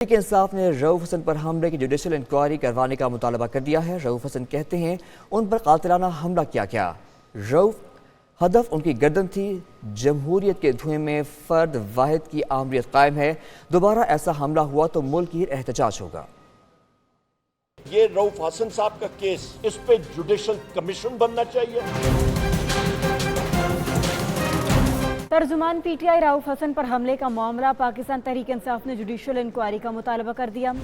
तहरीक इंसाफ ने रऊफ हसन पर हमले की जुडिशल इंक्वायरी करवाने का मुतालबा कर दिया है। रऊफ हसन कहते हैं उन पर कातिलाना हमला किया गया। रऊफ हदफ उनकी गर्दन थी। जमहूरियत के धुएं में फर्द वाहिद की आमरीत कायम है। दोबारा ऐसा हमला हुआ तो मुल्क की एहतजाज होगा। ये रऊफ हसन साहब का केस, इस पे जुडिशल कमीशन बनना चाहिए। तर्जुमान पीटीआई रऊफ हसन पर हमले का मामला पाकिस्तान तहरीक इंसाफ ने जुडिशल इंक्वायरी का मुतालबा कर दिया।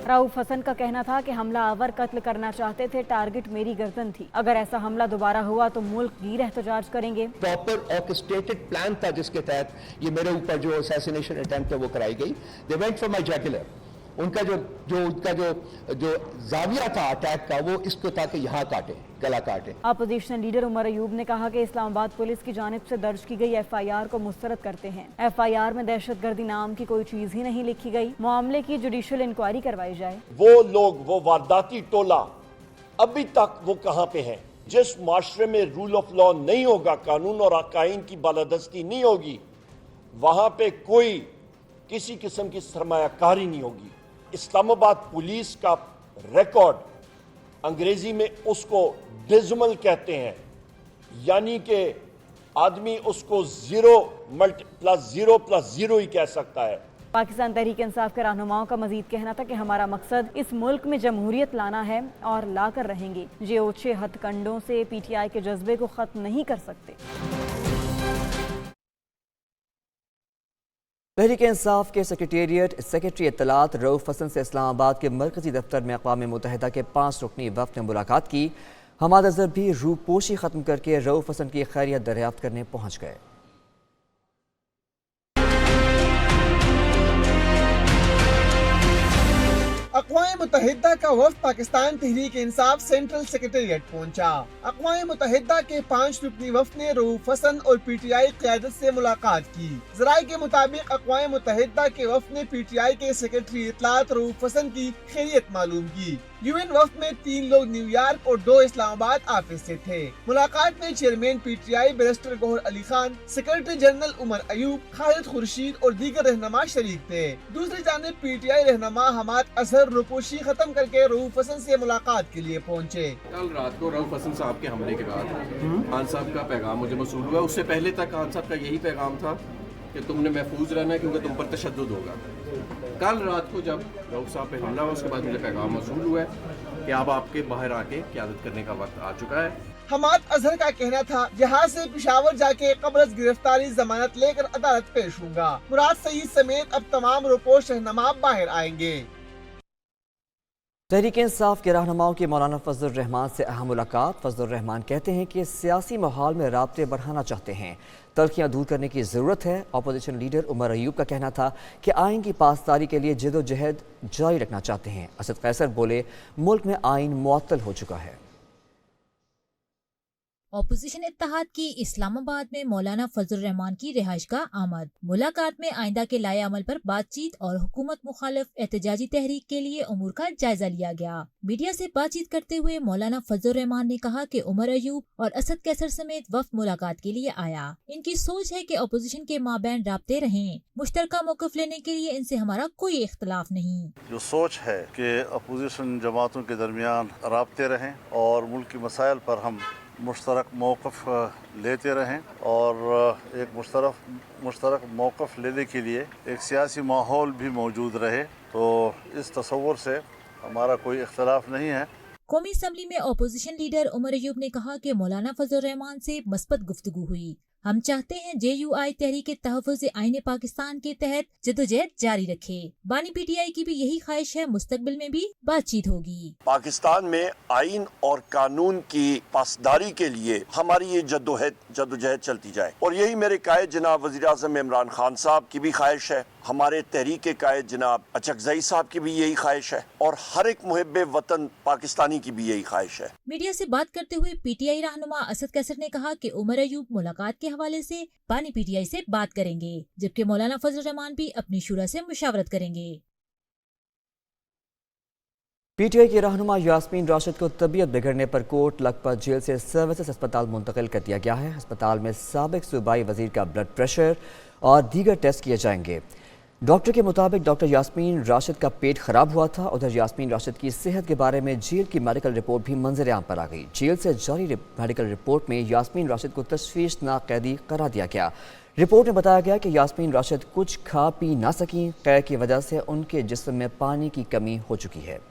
रऊफ हसन का कहना था कि हमलावर कत्ल करना चाहते थे, टारगेट मेरी गर्दन थी। अगर ऐसा हमला दोबारा हुआ तो मुल्क गिर एहतजाज करेंगे। प्रॉपर ऑर्केस्ट्रेटेड प्लान था जिसके तहत ये मेरे ऊपर जो असैसिनेशन अटेम्प्ट है वो कराई गई। They went for my jugular. उनका जो जाविया था अटैक का वो इसको था कि यहाँ काटे, गला काटे। अपोजिशन लीडर उमर अयूब ने कहा कि इस्लामाबाद पुलिस की जानिब से दर्ज की गई एफआईआर को मुस्तरद करते हैं। एफआईआर में दहशतगर्दी नाम की कोई चीज ही नहीं लिखी गई। मामले की जुडिशल इंक्वायरी करवाई जाए। वो लोग, वो वारदाती टोला अभी तक वो कहाँ पे है? जिस माशरे में रूल ऑफ लॉ नहीं होगा, कानून और आकाइन की बालादस्ती नहीं होगी, वहां पे कोई किसी किस्म की सरमायाकारी नहीं होगी। इस्लामाबाद पुलिस का रिकॉर्ड, अंग्रेजी में उसको डिजमल कहते हैं, यानी कि आदमी उसको 0+0+0 ही कह सकता है। पाकिस्तान तहरीक इंसाफ के रहनुमाओं का मजीद कहना था कि हमारा मकसद इस मुल्क में जमहूरियत लाना है और ला कर रहेंगे। ये ओछे हथकंडों से पीटीआई के जज्बे को खत्म नहीं कर सकते। तहरीक इंसाफ के सेक्रेटरी इत्तलात रऊफ हसन से इस्लामाबाद के मरकजी दफ्तर में अक़वाम मुत्तहिदा के 5 रुकनी वफ़द ने मुलाकात की। हमाद अज़हर भी रूपोशी ख़त्म करके रऊफ हसन की खैरियत दरियाफ्त करने पहुँच गए। अक़वाम मुत्तहिदा का वफ़द पाकिस्तान तहरीक इंसाफ सेंट्रल सेक्रेटेरिएट पहुंचा। अक़वाम मुत्तहिदा के 5 रुकनी वफ़द ने रऊफ हसन और पीटीआई क़यादत से मुलाकात की। ज़राए के मुताबिक अक़वाम मुत्तहिदा के वफ़द ने पीटीआई के सेक्रेटरी इत्तलात रऊफ हसन की खैरियत मालूम की। यूएन वफ़द में 3 लोग न्यूयॉर्क और 2 इस्लामाबाद ऑफिस से थे। मुलाकात में chairman PTI barrister Gohar Ali Khan, secretary general Omar Ayub, Khalid Khurshid और दीगर रहनुमा शरीक थे। दूसरी जानिब पीटीआई रहनुमा हमाद अजहर रूपोशी खत्म करके रऊफ हसन से मुलाकात के लिए पहुंचे। कल रात को रऊफ हसन साहब के हमले के बाद खान साहब का पैगाम मुझे मौसूल हुआ। उससे पहले तक खान साहब का यही पैगाम था कि तुमने महफूज रहना क्योंकि तुम पर तशद्दुद होगा। कल रात को जब रऊफ साहब पे हमला हुआ उसके बाद मुझे पैगाम मौसूल हुआ है कि अब आपके बाहर आके क़यादत करने का वक्त आ चुका है। हमाद अजहर का कहना था यहाँ से पिशावर जाके कब्ल अज़ गिरफ्तारी जमानत लेकर अदालत पेश होगा। मुराद सईद समेत अब तमाम रूपोश रहनुमा बाहर आएंगे। तहरीक इंसाफ के रहनुमाओं की मौलाना फजलुर रहमान से अहम मुलाकात। फजलुर रहमान कहते हैं कि सियासी माहौल में राब्ते बढ़ाना चाहते हैं, तल्खियाँ दूर करने की ज़रूरत है। अपोजिशन लीडर उमर अयूब का कहना था कि आइन की पासदारी के लिए जदोजहद जारी रखना चाहते हैं। असद कैसर बोले मुल्क में आइन मुअत्तल हो चुका है। अपोजिशन इत्तेहाद की इस्लामाबाद में मौलाना फजलुर रहमान की रिहाइश का आमद। मुलाकात में आइंदा के लाए अमल पर बातचीत और हुकूमत मुखालिफ एहतजाजी तहरीक के लिए उमूर का जायजा लिया गया। मीडिया से बातचीत करते हुए मौलाना फजलुर रहमान ने कहा कि उमर अयूब और असद कैसर समेत वफ़द मुलाकात के लिए आया। इनकी सोच है कि अपोजिशन के माबैन राब्ते रहें। मुश्तरका मौक़िफ़ लेने के लिए इनसे हमारा कोई इख्तलाफ नहीं। जो सोच है कि अपोजिशन जमातों के दरमियान राब्ते रहें और मुल्क के मसाइल पर हम मुश्तरक मौक़िफ़ लेते रहें और एक मुश्तरक मौक़िफ़ लेने के लिए एक सियासी माहौल भी मौजूद रहे, तो इस तसव्वुर से हमारा कोई इख्तलाफ नहीं है। कौमी असम्बली में अपोजिशन लीडर उमर अयूब ने कहा कि मौलाना फजलुर रहमान से मस्बत गुफ्तगू हुई। हम चाहते हैं JUI तहरीक तहफ़्फ़ुज़ आईन पाकिस्तान के तहत जदोजहद जारी रखे। बानी पीटीआई की भी यही ख्वाहिश है, मुस्तकबिल में भी बातचीत होगी। पाकिस्तान में आइन और कानून की पासदारी के लिए हमारी ये जदोजहद चलती जाए, और यही मेरे कायद जनाब वज़ीर आज़म इमरान खान साहब की भी ख्वाहिश है, हमारे तहरीक के कायद जनाब अचकज़ई साहब की भी यही ख्वाहिश है, और हर एक मुहिब्बे वतन पाकिस्तानी की भी यही ख्वाहिश है। मीडिया से बात करते हुए पीटीआई रहनुमा असद कैसर ने कहा कि उमर अयूब मुलाकात के हवाले से बानी पीटीआई से बात करेंगे, जबकि मौलाना फजलुर रहमान भी अपनी शुरा से मुशावरत करेंगे। पीटीआई की रहनुमा यास्मीन राशिद को तबीयत बिगड़ने पर कोट लखपत जेल से सर्विसेज अस्पताल मुंतकिल कर दिया गया है। अस्पताल में साबिक सूबाई वजीर का ब्लड प्रेशर और दीगर टेस्ट किए जाएंगे। डॉक्टर के मुताबिक डॉक्टर यास्मीन राशिद का पेट खराब हुआ था। उधर यास्मीन राशिद की सेहत के बारे में जेल की मेडिकल रिपोर्ट भी मंजर आम पर आ गई। जेल से जारी मेडिकल रिपोर्ट में यास्मीन राशिद को तशवीशनाक कैदी करार दिया गया। रिपोर्ट में बताया गया कि यास्मीन राशिद कुछ खा पी ना सकी, कैद की वजह से उनके जिस्म में पानी की कमी हो चुकी है।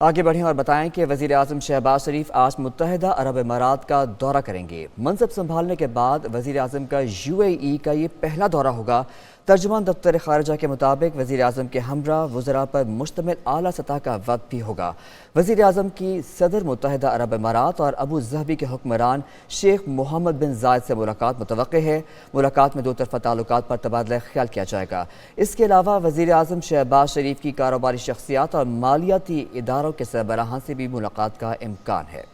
आगे बढ़ें और बताएं कि वज़ीर आज़म शहबाज शरीफ आज मुत्तहिदा अरब अमारात का दौरा करेंगे। मनसब संभालने के बाद वज़ीर आज़म का UAE का ये पहला दौरा होगा। तर्जुमान दफ्तर खारजा के मुताबिक वज़ीर आज़म के हमरा वज़रा पर मुश्तमिल आला सतह का वक्त भी होगा। वज़ीर आज़म की सदर मुत्तहिदा अरब अमारात और अबू ज़हबी के हुक्मरान शेख मोहम्मद बिन ज़ायद से मुलाकात मुतवक्के है। मुलाकात में दो तरफ़ा ताल्लुकात पर तबादला ख्याल किया जाएगा। इसके अलावा वज़ीर आज़म शहबाज शरीफ की कारोबारी शख्सियात और मालियाती इदारों के सरबराहान से भी मुलाकात का इम्कान है।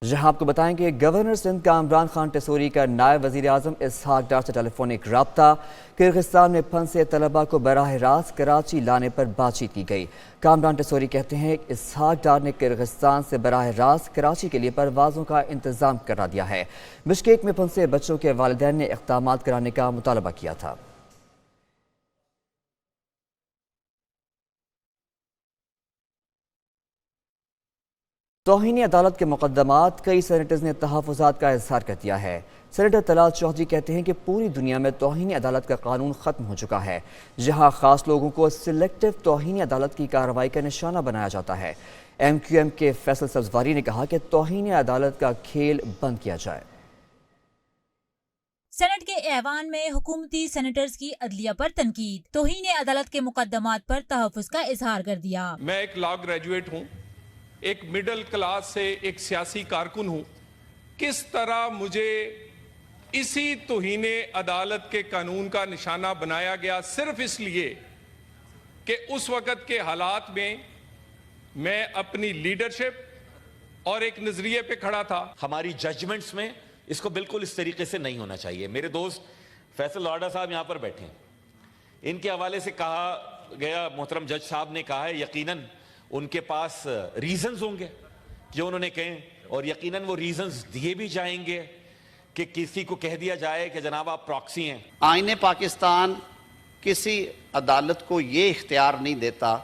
जहां आपको बताएं कि गवर्नर सिंध कामरान खान टेसोरी का नायब वज़ीर आज़म इसहाक डार से टेलीफोनिक रब्ता। किर्गिस्तान में फंसे तलबा को बराह रास्त कराची लाने पर बातचीत की गई। कामरान टेसोरी कहते हैं कि इसहाक डार ने किर्गिस्तान से बराह रास्त कराची के लिए परवाज़ों का इंतज़ाम करा दिया है। बिश्केक में फंसे बच्चों के वालिदैन ने इक़दामात कराने का मुतालबा किया था। तौहीन अदालत के मुकदमात, कई सेनेटर्स ने तहफ़्फ़ुज़ात का इज़हार कर दिया है। सेनेटर तलाल चौधरी कहते हैं कि पूरी दुनिया में तौहीन अदालत का कानून ख़त्म हो चुका है, जहां ख़ास लोगों को सिलेक्टिव तौहीन अदालत की कार्रवाई का निशाना बनाया जाता है। MQM के फैसल सब्ज़वारी ने कहा कि तौहीन अदालत का खेल बंद किया जाए। सेनेट के ऐवान में हुकूमती सेनेटर्स की अदलिया पर तनकीद, तौहीन अदालत के मुकदमात पर तहफ़्फ़ुज़ का इज़हार कर दिया। मैं एक लॉ ग्रेजुएट हूँ, एक मिडिल क्लास से एक सियासी कारकुन हूं। किस तरह मुझे इसी तौहीन अदालत के कानून का निशाना बनाया गया सिर्फ इसलिए कि उस वक्त के हालात में मैं अपनी लीडरशिप और एक नजरिए पे खड़ा था। हमारी जजमेंट्स में इसको बिल्कुल इस तरीके से नहीं होना चाहिए। मेरे दोस्त फैसल लॉर्डा साहब यहाँ पर बैठे हैं, इनके हवाले से कहा गया, मोहतरम जज साहब ने कहा है यकीनन उनके पास रीजंस होंगे जो उन्होंने कहे, और यकीनन वो रीजंस दिए भी जाएंगे कि किसी को कह दिया जाए कि जनाब आप प्रॉक्सी हैं। आईने पाकिस्तान किसी अदालत को ये इख्तियार नहीं देता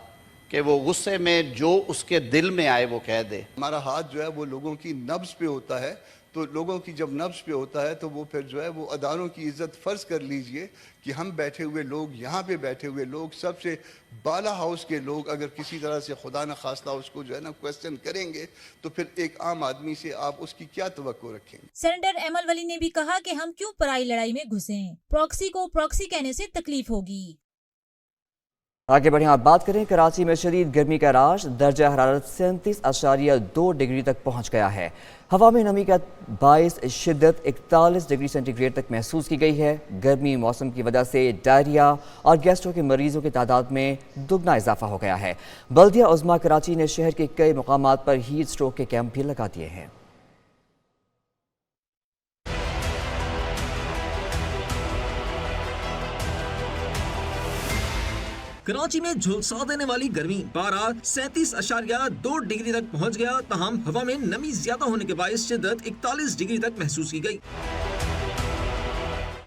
कि वो गुस्से में जो उसके दिल में आए वो कह दे। हमारा हाथ जो है वो लोगों की नब्ज पे होता है, तो लोगों की जब नब्ज पे होता है तो वो फिर जो है वो अदारों की इज्जत फ़र्ज कर लीजिए कि हम बैठे हुए लोग, यहाँ पे बैठे हुए लोग, सबसे बाला हाउस के लोग अगर किसी तरह से खुदा न खास्ता उसको जो है ना क्वेश्चन करेंगे तो फिर एक आम आदमी से आप उसकी क्या तवक्को रखेंगे। सेनेटर एमल वली ने भी कहा कि हम क्यों पराई लड़ाई में घुसें, प्रॉक्सी को प्रॉक्सी कहने से तकलीफ होगी। आगे बढ़ें और बात करें कराची में शदीद गर्मी का राज, दर्जा हरारत 37.2 डिग्री तक पहुंच गया है। हवा में नमी का बाइस शिद्दत 41 डिग्री सेंटीग्रेड तक महसूस की गई है। गर्मी मौसम की वजह से डायरिया और गैस्ट्रो के मरीजों की तादाद में दुगना इजाफा हो गया है। बल्दिया उज़्मा कराची ने शहर के कई मुकामात पर हीट स्ट्रोक के कैंप भी लगा दिए हैं। कराची में झुलसा देने वाली गर्मी, पारा 37.2 डिग्री तक पहुंच गया। तमाम हवा में नमी ज्यादा होने के बायस शिद्दत 41 डिग्री तक महसूस की गई।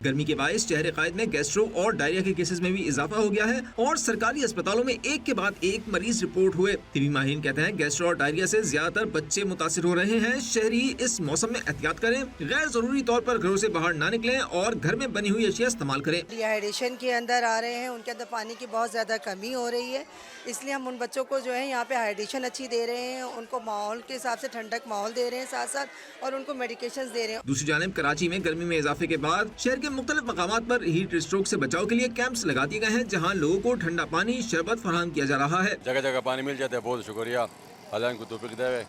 गर्मी के बायस शहर कायद में गैस्ट्रो और डायरिया के केसेस में भी इजाफा हो गया है और सरकारी अस्पतालों में एक के बाद एक मरीज रिपोर्ट हुए। तिबी माहिरीन कहते हैं गैस्ट्रो और डायरिया से ज्यादातर बच्चे मुतासिर हो रहे हैं। शहरी इस मौसम में एहतियात करें, गैर जरूरी तौर पर घरों से बाहर ना निकलें और घर में बनी हुई अशिया इस्तेमाल करें। डिहाइड्रेशन के अंदर आ रहे हैं, उनके अंदर पानी की बहुत ज्यादा कमी हो रही है, इसलिए हम उन बच्चों को जो है यहाँ पे हाइड्रेशन अच्छी दे रहे हैं, उनको माहौल के हिसाब से ठंडक माहौल दे रहे हैं साथ साथ, और उनको मेडिकेशंस दे रहे हैं। दूसरी जानिब कराची में गर्मी में इजाफे के बाद शहर के मुख्तलिफ मकामात पर हीट स्ट्रोक से बचाव के लिए कैंप्स लगा दिए गए हैं, जहां लोगों को ठंडा पानी शरबत फराहम किया जा रहा है। जगह जगह पानी मिल जाता है, बहुत शुक्रिया अल्लाह को तौफीक दे।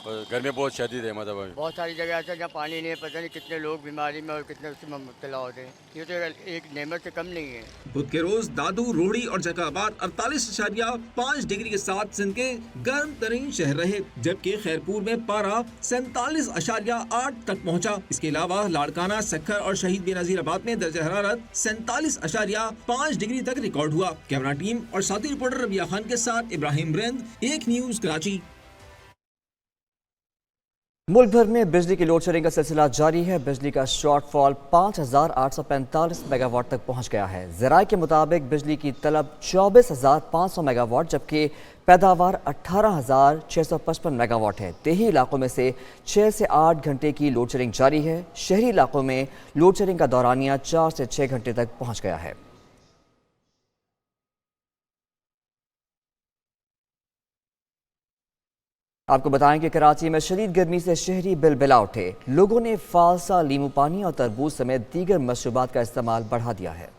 गर्मी बहुत शदीद है, मतलब बहुत सारी जगह ऐसा जहाँ पानी नहीं है, पता नहीं कितने लोग बीमारी में और कितने उसमें मुब्तला होते हैं। ये तो एक नेमत से कम नहीं है। बुध के रोज दादू, रोहड़ी और जकाबाद 48.5 डिग्री के साथ सिंध के गर्म तरीन शहर रहे, जबकि खैरपुर में पारा 47.8 तक पहुँचा। इसके अलावा लाड़काना, सक्खर और शहीद बेनज़ीराबाद में दर्जा हरारत 47.5 डिग्री तक रिकॉर्ड हुआ। कैमरा टीम और साथी रिपोर्टर रबिया खान के साथ इब्राहिम रिंद, एक न्यूज कराची। मुल्क भर में बिजली की लोड शेडिंग का सिलसिला जारी है। बिजली का शॉर्टफॉल 5,845 मेगावाट तक पहुंच गया है। ज़राए के मुताबिक बिजली की तलब 24,500 मेगावाट जबकि पैदावार 18,655 मेगावाट है। देही इलाकों में से 6 से 8 घंटे की लोड शेडिंग जारी है। शहरी इलाकों में लोड शेडिंग का दौरानिया 4 से 6 घंटे तक पहुंच गया है। आपको बताएं कि कराची में शदीद गर्मी से शहरी बिलबिला उठे। लोगों ने फालसा, लीमू पानी और तरबूज समेत दीगर मशरूबात का इस्तेमाल बढ़ा दिया है।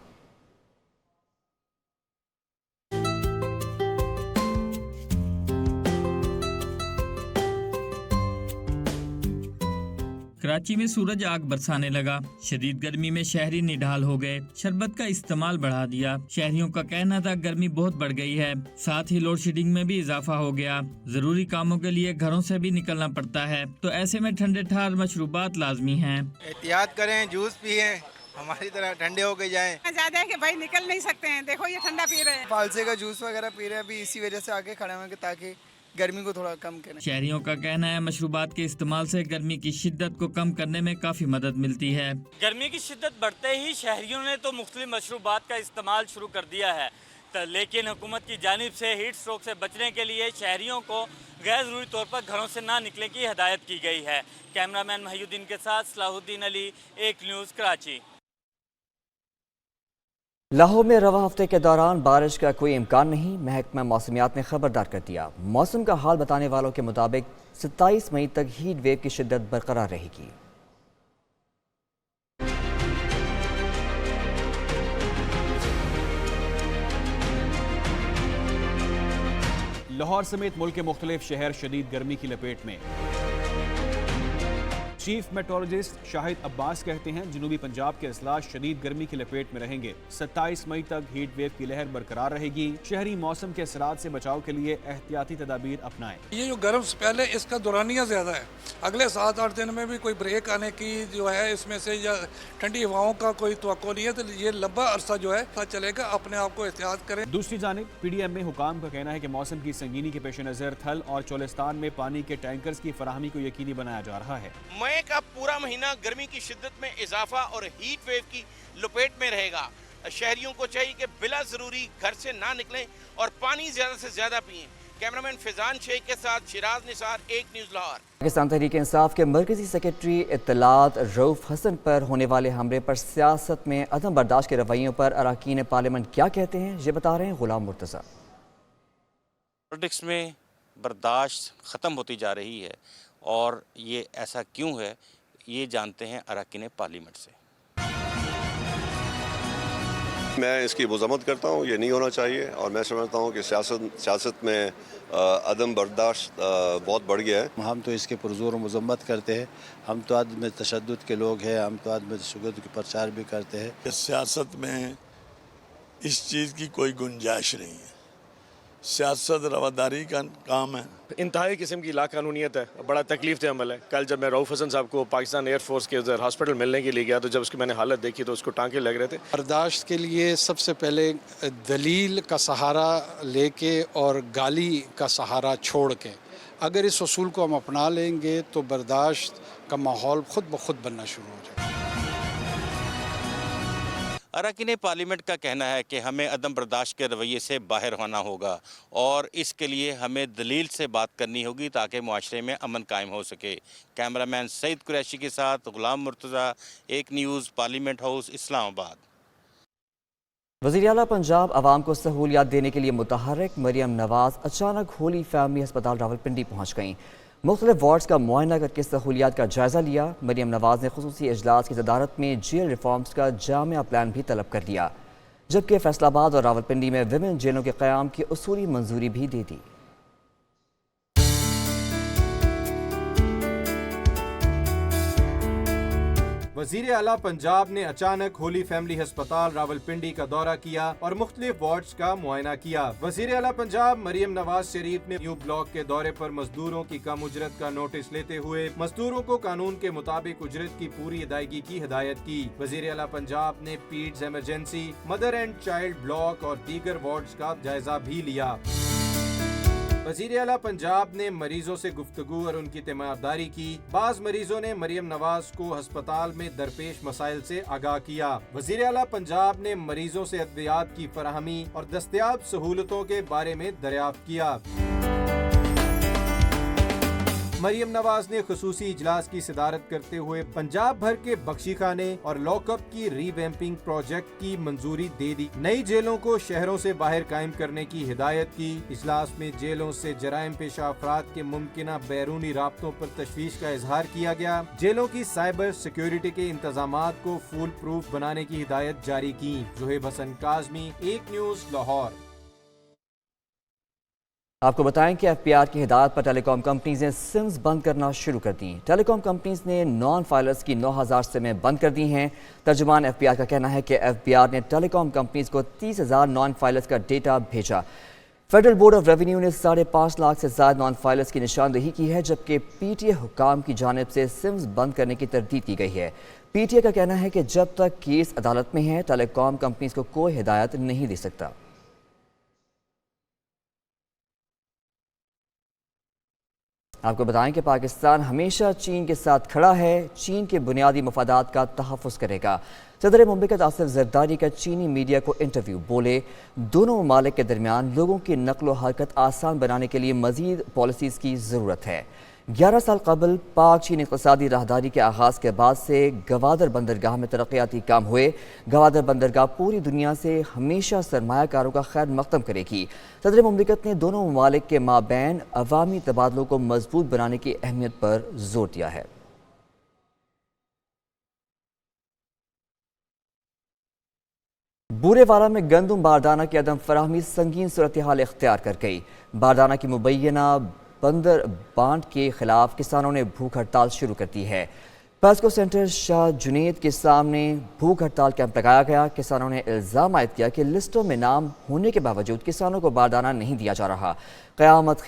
कराची में सूरज आग बरसाने लगा। शदीद गर्मी में शहरी निढाल हो गए। शरबत का इस्तेमाल बढ़ा दिया। शहरियों का कहना था गर्मी बहुत बढ़ गई है, साथ ही लोड शेडिंग में भी इजाफा हो गया। जरूरी कामों के लिए घरों से भी निकलना पड़ता है, तो ऐसे में ठंडे ठार मशरूबात लाजमी हैं। एहतियात करें, जूस पिए, हमारी तरह ठंडे होके जाएं। ज्यादा है कि भाई निकल नहीं सकते हैं, देखो ये ठंडा पी रहे हैं। फालसे का जूस वगैरह पी रहे हैं, अभी इसी वजह से आगे खड़े हैं ताकि गर्मी को थोड़ा कम करें। शहरियों का कहना है मशरूबात के इस्तेमाल से गर्मी की शिद्दत को कम करने में काफी मदद मिलती है। गर्मी की शिद्दत बढ़ते ही शहरियों ने तो मुख्तलिफ मशरूबात का इस्तेमाल शुरू कर दिया है, लेकिन हुकूमत की जानिब से हीट स्ट्रोक से बचने के लिए शहरियों को गैर ज़रूरी तौर पर घरों से ना निकलने की हिदायत की गई है। कैमरामैन महियुद्दीन के साथ सलाहुद्दीन अली, एक न्यूज़ कराची। लाहौर में रवा हफ्ते के दौरान बारिश का कोई इम्कान नहीं। महकमा मौसमियात ने खबरदार कर दिया। मौसम का हाल बताने वालों के मुताबिक 27 मई तक हीट वेव की शिद्दत बरकरार रहेगी। लाहौर समेत मुल्क के मुख्तलिफ शहर शदीद गर्मी की लपेट में। चीफ मेट्रोलॉजिस्ट शाहिद अब्बास कहते हैं जनूबी पंजाब के अजला शदीद गर्मी की लपेट में रहेंगे। 27 मई तक हीट वेव की लहर बरकरार रहेगी। शहरी मौसम के असरात से बचाव के लिए एहतियाती तदाबीर अपनाएं। ये जो गर्म स्पेल है इसका दौरानिया ज़्यादा है। अगले 7-8 दिन में भी कोई ब्रेक आने की जो है इसमें से या ठंडी हवाओं का कोई तवक्को नहीं है, तो ये लंबा अरसा जो है पता चलेगा। अपने आप को एहतियात करें। दूसरी जानिब PDM में हुकाम का कहना है कि मौसम की संगीनी के पेश नज़र थल और चोलिस्तान में पानी के टैंकर्स की फराहमी को यकीनी बनाया जा रहा है। मई का पूरा महीना गर्मी की शिद्दत में इजाफा और हीट वेव की लपेट में रहेगा। शहरियों को चाहिए कि बिला जरूरी घर से ना निकलें और पानी ज्यादा से ज्यादा पिएं। कैमरामैन फिजान शेख के साथ शिराज निसार, एक न्यूज़ लाहौर। पाकिस्तान तहरीक इंसाफ के मरकजी सेक्रेटरी इत्तलात रऊफ हसन पर होने वाले हमले पर सियासत में अदम बर्दाश्त के रवैयों पर अरकान पार्लियामेंट क्या कहते हैं, ये बता रहे हैं गुलाम मुर्तज़ा। पॉलिटिक्स में बर्दाश्त ख़त्म होती जा रही है और ये ऐसा क्यों है ये जानते हैं अरकान पार्लियामेंट से। मैं इसकी मज़म्मत करता हूँ, ये नहीं होना चाहिए और मैं समझता हूँ कि सियासत में अदम बर्दाश्त बहुत बढ़ गया है। हम तो इसके पुरज़ोर मज़म्मत करते हैं। हम तो आदम तशद्दुद के लोग हैं, हम तो आदम तशद्दुद के प्रचार भी करते हैं। सियासत में इस चीज़ की कोई गुंजाइश नहीं है। सियासत रवादारी का काम है। इंतहाई किस्म की लाकानूनियत है, बड़ा तकलीफ दे अमल है। कल जब मैं रऊफ हसन साहब को पाकिस्तान एयरफोर्स के उधर हॉस्पिटल मिलने के लिए गया तो जब उसकी मैंने हालत देखी तो उसको टांके लग रहे थे। बर्दाश्त के लिए सबसे पहले दलील का सहारा लेके और गाली का सहारा छोड़ के अगर इस उसूल को हम अपना लेंगे तो बर्दाश्त का माहौल खुद ब खुद बनना शुरू हो जाएगा। अरकान पार्लियामेंट का कहना है कि हमें अदम बर्दाश्त के रवैये से बाहर होना होगा और इसके लिए हमें दलील से बात करनी होगी ताकि मुआशरे में अमन कायम हो सके। कैमरामैन सईद कुरैशी के साथ गुलाम मुर्तज़ा, एक न्यूज़, पार्लियामेंट हाउस, इस्लामाबाद। वज़ीर आला पंजाब आवाम को सहूलियात देने के लिए मुतहर्रिक मरियम नवाज अचानक होली फैमिली अस्पताल रावलपिंडी पहुँच गईं। मुख्तलिफ वार्ड्स का मुआयना करके सहूलियात का जायज़ा लिया। मरियम नवाज ने खुसूसी इजलास की सदारत में जेल रिफॉर्म्स का जामिया प्लान भी तलब कर दिया, जबकि फैसलाबाद और रावलपिंडी में विमेन जेलों के क़याम की उसूली मंजूरी भी दे दी। वज़ीर आला पंजाब ने अचानक होली फैमिली अस्पताल रावलपिंडी का दौरा किया और मुख्तलिफ वार्ड्स का मुआयना किया। वज़ीर आला पंजाब मरियम नवाज शरीफ ने न्यू ब्लॉक के दौरे पर मजदूरों की कम उजरत का नोटिस लेते हुए मजदूरों को कानून के मुताबिक उजरत की पूरी अदायगी की हिदायत की। वज़ीर आला पंजाब ने पीड्स emergency, mother and child block और दीगर वार्ड्स का जायजा भी लिया। वज़ीर आला पंजाब ने मरीजों से गुफ्तगू और उनकी तीमारदारी की। बाज़ मरीजों ने मरियम नवाज को अस्पताल में दरपेश मसाइल से आगाह किया। वज़ीर आला पंजाब ने मरीजों से अद्वियात की फराहमी और दस्तयाब सहूलतों के बारे में दरियाफ्त किया। मरियम नवाज ने खुसूसी इजलास की सदारत करते हुए पंजाब भर के बख्शी खाने और लॉकअप की रीवैम्पिंग प्रोजेक्ट की मंजूरी दे दी। नई जेलों को शहरों से बाहर कायम करने की हिदायत की। इजलास में जेलों से जराइम पेशा अफराद के मुमकिना बैरूनी राब्तों पर तशवीश का इजहार किया गया। जेलों की साइबर सिक्योरिटी के इंतजामात को फुल प्रूफ बनाने की हिदायत जारी की। ज़ुहैब हसन काज़मी, एक न्यूज़, लाहौर। आपको बताएं कि एफबीआर की हिदायत पर टेलीकॉम कंपनीज ने सिम्स बंद करना शुरू कर दी। टेलीकॉम कंपनीज ने नॉन फाइलर्स की 9000 सिमें बंद कर दी हैं। तर्जुमान एफबीआर का कहना है कि एफबीआर ने टेलीकॉम कंपनीज को 30,000 नॉन फाइलर्स का डेटा भेजा। फेडरल बोर्ड ऑफ रेवेन्यू ने 5.5 लाख से ज़्यादा नॉन फाइलर्स की निशानदेही की है, जबकि पीटीए हुकाम की जानिब से सिम्स बंद करने की तरदीद की गई है। पीटीए का कहना है कि जब तक केस अदालत में है, टेलीकॉम कंपनीज को कोई हिदायत नहीं दे सकता। आपको बताएं कि पाकिस्तान हमेशा चीन के साथ खड़ा है, चीन के बुनियादी मफादात का तहफ़्फ़ुज़ करेगा। सदर मुमलिकत आसिफ ज़रदारी का चीनी मीडिया को इंटरव्यू, बोले दोनों ममालिक के दरमियान लोगों की नक्लो हरकत आसान बनाने के लिए मज़ीद पॉलिसीज़ की ज़रूरत है। 11 साल कबल पाक चीन इक़्तिसादी राहदारी के आगाज़ के बाद से गवादर बंदरगाह में तरक्याती काम हुए। गवादर बंदरगाह पूरी दुनिया से हमेशा सरमायाकारों का खैर मक़दम करेगी। सदर मुमलिकत ने दोनों ममालिक के माबैन अवामी तबादलों को मजबूत बनाने की अहमियत पर जोर दिया है। बूरेवाला में गंदम बारदाना की अदम फराहमी संगीन सूरत हाल इख्तियार कर गई। बारदाना की मुबैना बंदर बांट के खिलाफ किसानों ने भूख हड़ताल शुरू कर दी है। पेस्को सेंटर शाह जुनेद के सामने भूख हड़ताल कैंप लगाया गया। किसानों ने इल्ज़ाम आयद किया कि लिस्टों में नाम होने के बावजूद किसानों को बारदाना नहीं दिया जा रहा। क़यामत